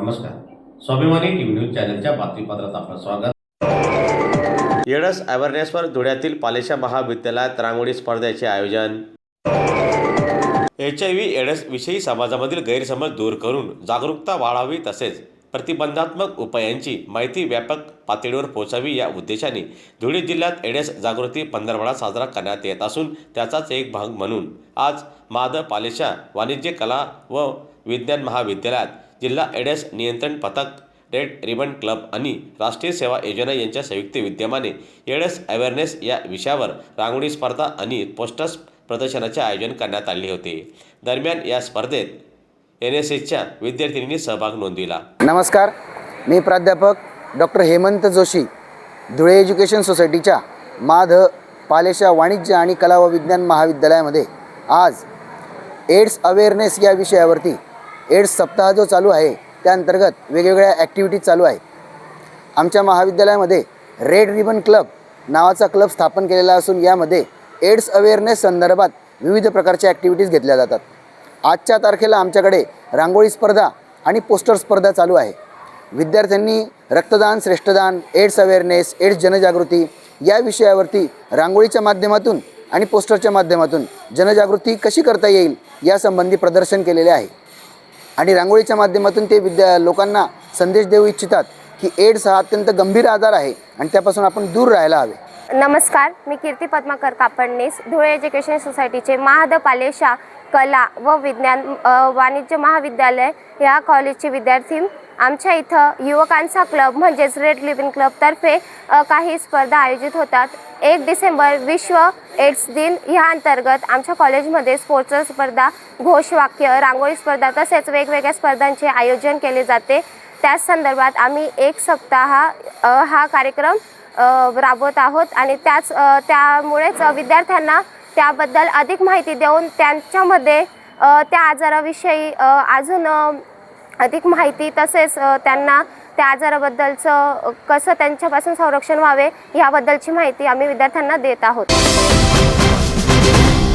नमस्कार. स्वाभिमानी TV news चॅनलच्या बातमीपत्रात आपलं स्वागत. एड्स अवेअरनेसवर धुळ्यातील पालेशा महाविद्यालयात रांगोळी स्पर्धेचे आयोजन. HIV एड्स विषयी समाजामधील गैरसमज दूर करून जागरूकता वाढावी तसेच प्रतिबंधात्मक उपायांची माहिती व्यापक पातळीवर पोहोचावी या उद्देशाने धुळे जिल्ह्यात एड्स जागृती पंधरवडा साजरा करण्यात येत असून त्याचाच एक भाग म्हणून आज माद पालेशा वाणिज्य कला व विज्ञान महाविद्यालयात जिल्हा एड्स नियंत्रण पथक, रेड रिबन क्लब आणि राष्ट्रीय सेवा योजना यांच्या संयुक्त विद्यमाने एड्स अवेअरनेस या विषयावर रांगोळी स्पर्धा आणि पोस्टर्स प्रदर्शनाचे आयोजन करण्यात आले होते. दरम्यान या स्पर्धेत NSSच्या विद्यार्थिनींनी सहभाग नोंदविला. नमस्कार, मी प्राध्यापक डॉक्टर हेमंत जोशी, धुळे एज्युकेशन सोसायटीच्या माध पालेशा वाणिज्य आणि कला व विज्ञान महाविद्यालयामध्ये आज एड्स अवेअरनेस या विषयावरती एड्स सप्ताह जो चालू आहे त्या अंतर्गत वेगवेगळ्या ॲक्टिव्हिटीज चालू आहेत. आमच्या महाविद्यालयामध्ये रेड रिबन क्लब नावाचा क्लब स्थापन केलेला असून यामध्ये एड्स अवेअरनेस संदर्भात विविध प्रकारच्या ॲक्टिव्हिटीज घेतल्या जातात. आजच्या तारखेला आमच्याकडे रांगोळी स्पर्धा आणि पोस्टर स्पर्धा चालू आहे. विद्यार्थ्यांनी रक्तदान, श्रेष्ठदान, एड्स अवेअरनेस, एड्स जनजागृती या विषयावरती रांगोळीच्या माध्यमातून आणि पोस्टरच्या माध्यमातून जनजागृती कशी करता येईल यासंबंधी प्रदर्शन केलेले आहे आणि रांगोळीच्या माध्यमातून ते लोकांना संदेश देऊ इच्छितात की एड्स हा अत्यंत गंभीर आजार आहे आणि त्यापासून आपण दूर राहायला हवे. नमस्कार, मी कीर्ती पद्माकर कापडणीस, धुळे एज्युकेशन सोसायटीचे महाद पालेशा कला व विज्ञान वाणिज्य महाविद्यालय या कॉलेजची विद्यार्थी. आमच्या इथं युवकांचा क्लब म्हणजेच रेड रिबन क्लबतर्फे काही स्पर्धा आयोजित होतात. 1 डिसेंबर विश्व एड्स दिन या अंतर्गत आमच्या कॉलेजमध्ये स्पोर्ट्स स्पर्धा, घोषवाक्य, रांगोळी स्पर्धा तसेच वेगवेगळ्या स्पर्धांचे आयोजन केले जाते. त्याच संदर्भात आम्ही एक सप्ताह हा कार्यक्रम राबवत आहोत आणि त्यामुळेच विद्यार्थ्यांना त्याबद्दल अधिक माहिती देऊन त्यांच्यामध्ये त्या आजाराविषयी अजून अधिक माहिती तसेच त्यांना त्या आजाराबद्दलचं कसं त्यांच्यापासून संरक्षण व्हावे याबद्दलची माहिती आम्ही विद्यार्थ्यांना देत आहोत.